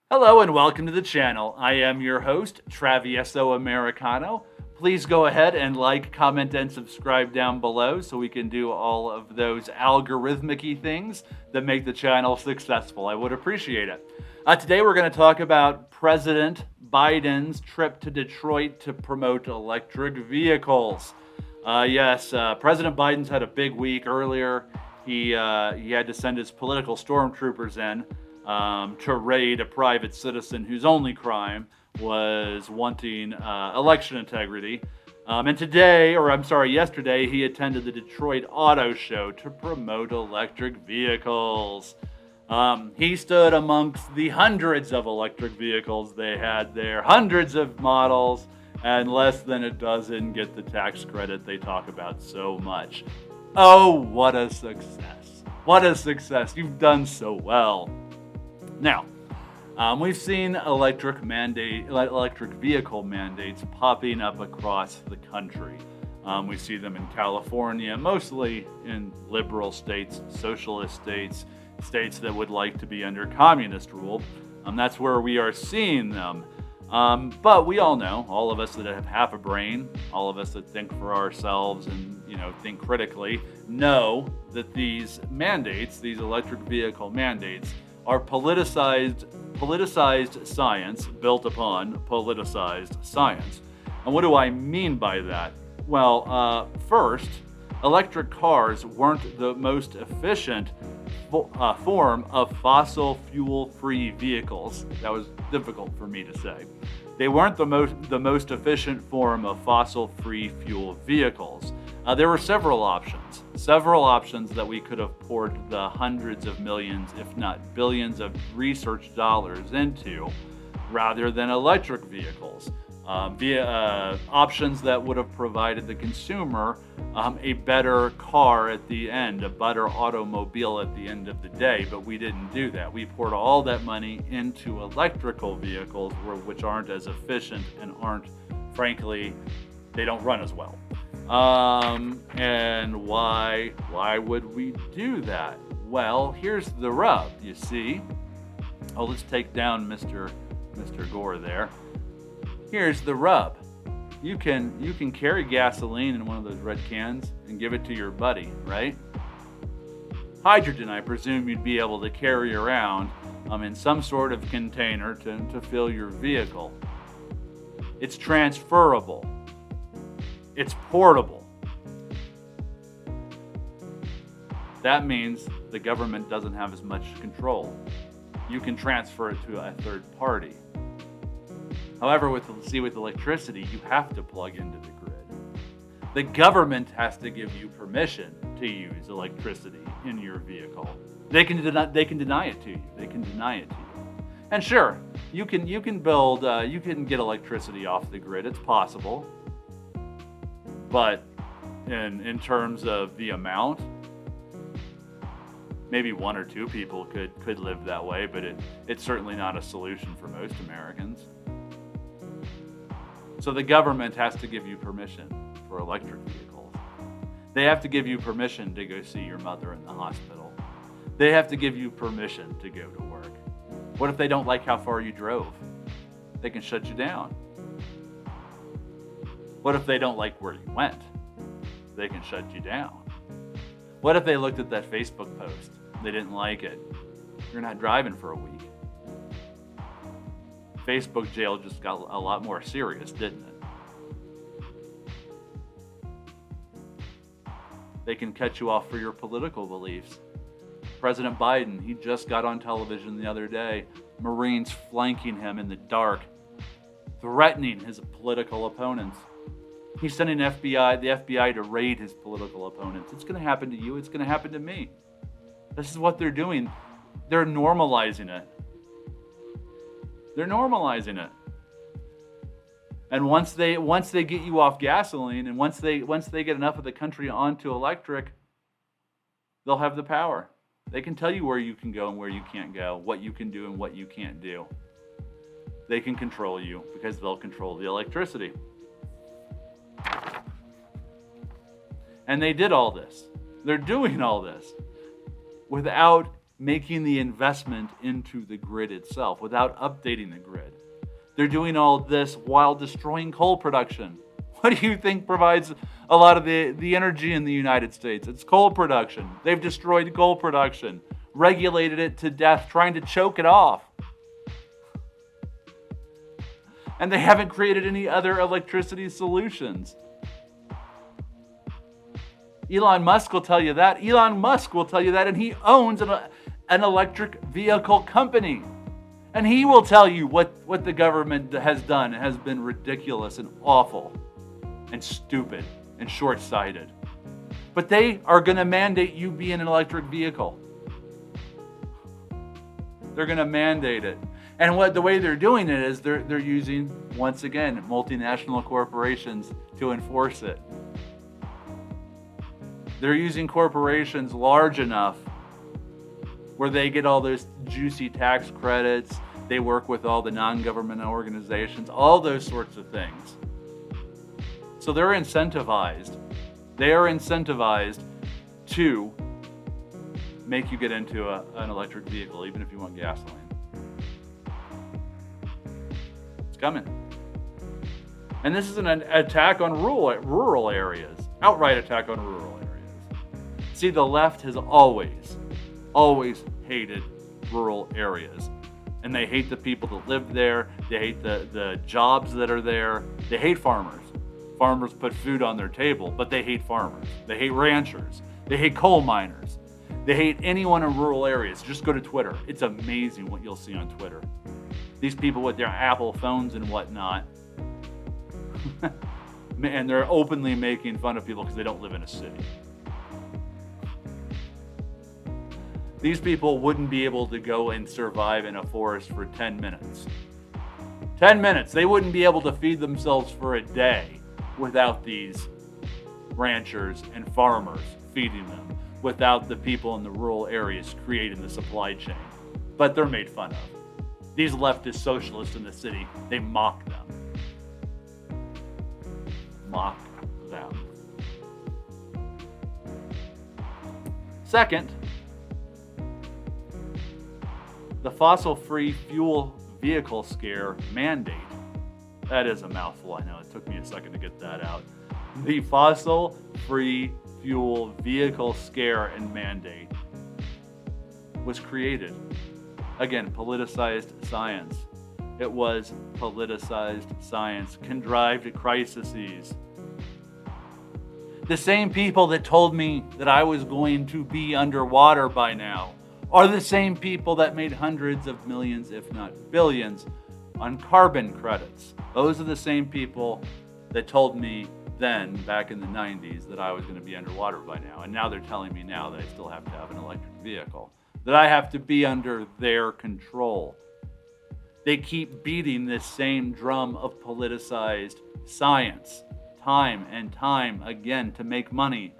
Hello and welcome to the channel. I am your host, Travieso Americano. Please go ahead and like, comment, and subscribe down below so we can do all of those algorithmic-y things that make the channel successful. I would appreciate it. Today we're going to talk about President Biden's trip to Detroit to promote electric vehicles. Yes, President Biden's had a big week earlier. He had to send his political stormtroopers in to raid a private citizen whose only crime was wanting election integrity. And yesterday, he attended the Detroit Auto Show to promote electric vehicles. He stood amongst the hundreds of electric vehicles they had there, hundreds of models, and less than a dozen get the tax credit they talk about so much. Oh, what a success. What a success. You've done so well. Now, we've seen electric vehicle mandates popping up across the country. We see them in California, mostly in liberal states, socialist states, states that would like to be under communist rule. That's where we are seeing them. But we all know, all of us that have half a brain, all of us that think for ourselves and think critically, know that these mandates, these electric vehicle mandates, are politicized science built upon politicized science. And what do I mean by that? Well, first, electric cars weren't the most efficient form of fossil fuel-free vehicles. That was difficult for me to say. They weren't the most efficient form of fossil-free fuel vehicles. There were several options that we could have poured the hundreds of millions, if not billions, of research dollars into, rather than electric vehicles. Options that would have provided the consumer a better car at the end, a better automobile at the end of the day, but we didn't do that. We poured all that money into electrical vehicles, which aren't as efficient and aren't, frankly, they don't run as well. And why would we do that? Well, here's the rub, you see. Oh, let's take down Mr. Gore there. Here's the rub. You can carry gasoline in one of those red cans and give it to your buddy, right? Hydrogen, I presume you'd be able to carry around in some sort of container to fill your vehicle. It's transferable. It's portable. That means the government doesn't have as much control. You can transfer it to a third party. However, with electricity, you have to plug into the grid. The government has to give you permission to use electricity in your vehicle. They can deny it to you. And sure, you can get electricity off the grid. It's possible. But in terms of the amount, maybe one or two people could live that way, but it's certainly not a solution for most Americans. So the government has to give you permission for electric vehicles. They have to give you permission to go see your mother in the hospital. They have to give you permission to go to work. What if they don't like how far you drove? They can shut you down. What if they don't like where you went? They can shut you down. What if they looked at that Facebook post? They didn't like it. You're not driving for a week. Facebook jail just got a lot more serious, didn't it? They can cut you off for your political beliefs. President Biden, he just got on television the other day, Marines flanking him in the dark, threatening his political opponents. He's sending the FBI to raid his political opponents. It's going to happen to you. It's going to happen to me. This is what they're doing. They're normalizing it. They're normalizing it. And once they get you off gasoline, and once they get enough of the country onto electric, they'll have the power. They can tell you where you can go and where you can't go, what you can do and what you can't do. They can control you because they'll control the electricity. And they did all this. They're doing all this without making the investment into the grid itself without updating the grid. They're doing all this while destroying coal production. What do you think provides a lot of the energy in the United States? It's coal production. They've destroyed coal production, regulated it to death, trying to choke it off. And they haven't created any other electricity solutions. Elon Musk will tell you that. Elon Musk will tell you that, and he owns an electric vehicle company. And he will tell you what the government has done has been ridiculous and awful and stupid and short-sighted. But they are going to mandate you be in an electric vehicle. They're going to mandate it. And the way they're doing it is they're using, once again, multinational corporations to enforce it. They're using corporations large enough where they get all those juicy tax credits. They work with all the non-government organizations, all those sorts of things. So they're incentivized. They are incentivized to make you get into an electric vehicle, even if you want gasoline. It's coming. And this is an attack on rural areas, outright attack on rural areas. See, the left has always hated rural areas. And they hate the people that live there. They hate the jobs that are there. They hate farmers. Farmers put food on their table, but they hate farmers. They hate ranchers. They hate coal miners. They hate anyone in rural areas. Just go to Twitter. It's amazing what you'll see on Twitter. These people with their Apple phones and whatnot. And they're openly making fun of people because they don't live in a city. These people wouldn't be able to go and survive in a forest for 10 minutes. 10 minutes. They wouldn't be able to feed themselves for a day without these ranchers and farmers feeding them, without the people in the rural areas creating the supply chain. But they're made fun of. These leftist socialists in the city, they mock them. Mock them. Second, the fossil-free fuel vehicle scare mandate. That is a mouthful, I know. It took me a second to get that out. The fossil-free fuel vehicle scare and mandate was created. Again, politicized science. It was politicized science, contrived crises. The same people that told me that I was going to be underwater by now are the same people that made hundreds of millions, if not billions, on carbon credits. Those are the same people that told me then, back in the 90s, that I was going to be underwater by now. And now they're telling me now that I still have to have an electric vehicle, that I have to be under their control. They keep beating this same drum of politicized science, time and time again, to make money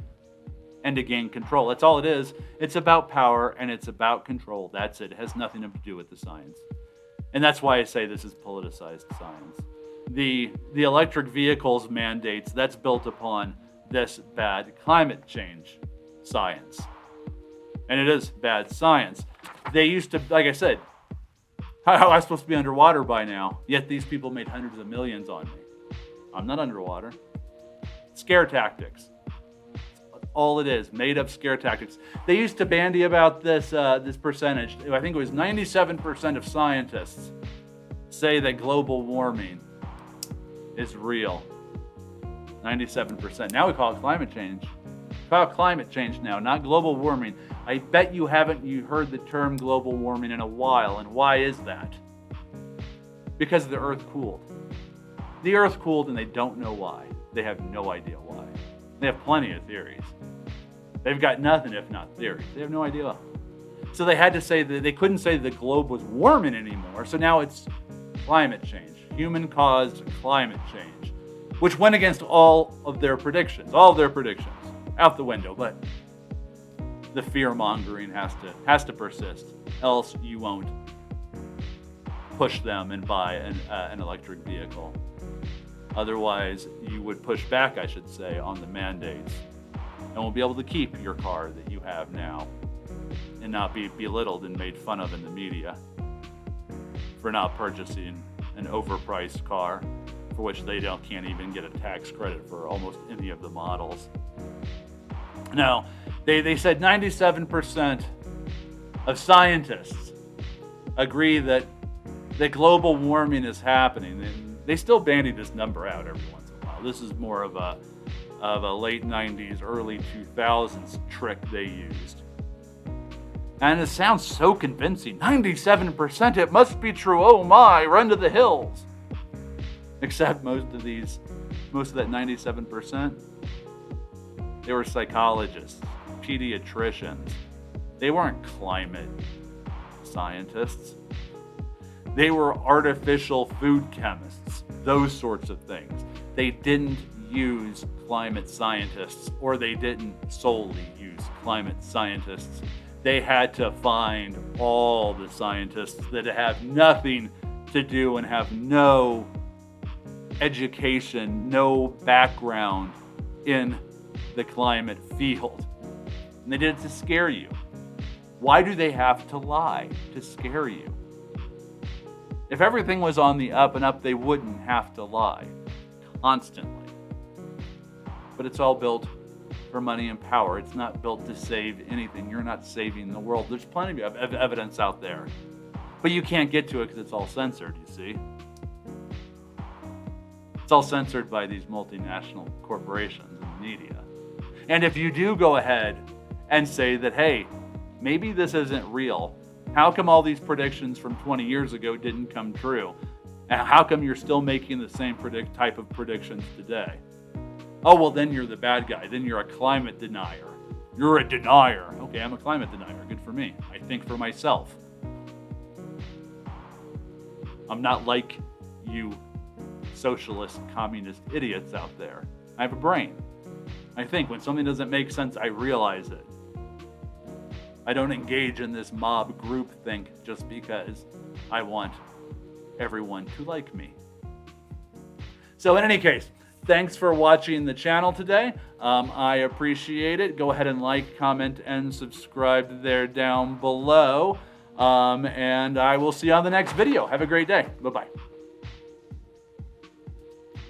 and to gain control. That's all it is. It's about power and it's about control. That's it. It has nothing to do with the science. And that's why I say this is politicized science. The electric vehicles mandates, that's built upon this bad climate change science. And it is bad science. They used to, like I said, how am I supposed to be underwater by now? Yet these people made hundreds of millions on me. I'm not underwater. Scare tactics. All it is, made up scare tactics. They used to bandy about this percentage. I think it was 97% of scientists say that global warming is real. 97%. Now we call it climate change. We call it climate change now, not global warming. I bet you haven't heard the term global warming in a while. And why is that? Because the earth cooled. The earth cooled and they don't know why. They have no idea why. They have plenty of theories. They've got nothing if not theories. They have no idea. So they had to say that they couldn't say the globe was warming anymore. So now it's climate change. Human-caused climate change, which went against all of their predictions. Out the window. But the fear-mongering has to persist, else you won't push them and buy an electric vehicle. Otherwise, you would push back, I should say, on the mandates and won't be able to keep your car that you have now and not be belittled and made fun of in the media for not purchasing an overpriced car for which they can't even get a tax credit for almost any of the models. Now, they said 97% of scientists agree that global warming is happening, and they still bandy this number out every once in a while. This is more of a late 90s, early 2000s trick they used. And it sounds so convincing. 97%, it must be true. Oh my, run to the hills. Except most of that 97%, they were psychologists, pediatricians. They weren't climate scientists. They were artificial food chemists, those sorts of things. They didn't use climate scientists, or they didn't solely use climate scientists. They had to find all the scientists that have nothing to do and have no education, no background in the climate field. And they did it to scare you. Why do they have to lie to scare you? If everything was on the up and up, they wouldn't have to lie constantly. But it's all built for money and power. It's not built to save anything. You're not saving the world. There's plenty of evidence out there. But you can't get to it because it's all censored, you see. It's all censored by these multinational corporations and media. And if you do go ahead and say that, hey, maybe this isn't real, how come all these predictions from 20 years ago didn't come true? And how come you're still making the same type of predictions today? Oh, well, then you're the bad guy. Then you're a climate denier. You're a denier. Okay, I'm a climate denier. Good for me. I think for myself. I'm not like you socialist, communist idiots out there. I have a brain. I think when something doesn't make sense, I realize it. I don't engage in this mob group think just because I want everyone to like me. So in any case, thanks for watching the channel today. I appreciate it. Go ahead and like, comment, and subscribe there down below. And I will see you on the next video. Have a great day. Bye-bye.